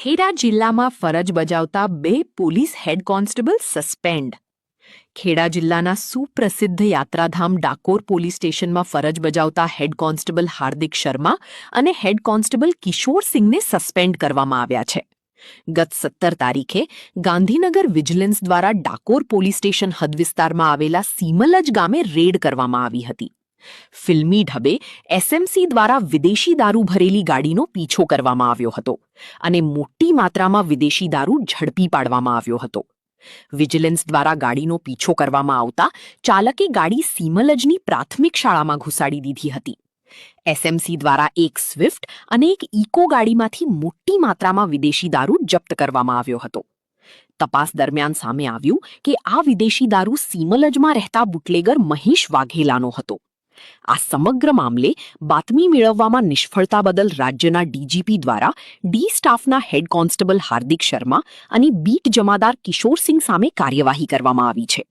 ખેડા જિલ્લામાં ફરજ બજાવતા 2 police head constable suspend. Kheda જિલ્લાના સુપ્રસિદ્ધ યાત્રાધામ ડાકોર પોલીસ સ્ટેશનમાં ફરજ બજાવતા હેડ કોન્સ્ટેબલ હાર્દિક શર્મા અને હેડ કોન્સ્ટેબલ કિશોર સિંઘને સસ્પેન્ડ કરવામાં આવ્યા છે. ગત 17 તારીખે ગાંધીનગર વિજિલન્સ દ્વારા ડાકોર પોલીસ સ્ટેશન હદ વિસ્તારમાં આવેલા સીમલજ ગામે રેડ કરવામાં આવી હતી. ફિલ્મી ઢબે એસએમસી દ્વારા વિદેશી દારૂ ભરેલી ગાડીનો પીછો કરવામાં આવ્યો હતો અને મોટી માત્રામાં વિદેશી દારૂ ઝડપી પાડવામાં આવ્યો હતો. વિજિલન્સ દ્વારા ગાડીનો પીછો કરવામાં આવતા ચાલકે ગાડી સીમલજની પ્રાથમિક શાળામાં ઘુસાડી દીધી હતી. એસએમસી દ્વારા એક સ્વિફ્ટ અને એક ઇકો ગાડીમાંથી મોટી માત્રામાં વિદેશી દારૂ જપ્ત કરવામાં આવ્યો હતો. તપાસ દરમિયાન સામે આવ્યું કે આ વિદેશી દારૂ સીમલજમાં રહેતા બુટલેગર મહેશ વાઘેલાનો હતો. આ સમગ્ર મામલે બાતમી મેળવવામાં નિષ્ફળતા બદલ રાજ્યના ડીજીપી દ્વારા ડી સ્ટાફના હેડ કોન્સ્ટેબલ હાર્દિક શર્મા અને બીટ જમાદાર કિશોર સિંઘ સામે કાર્યવાહી કરવામાં આવી છે.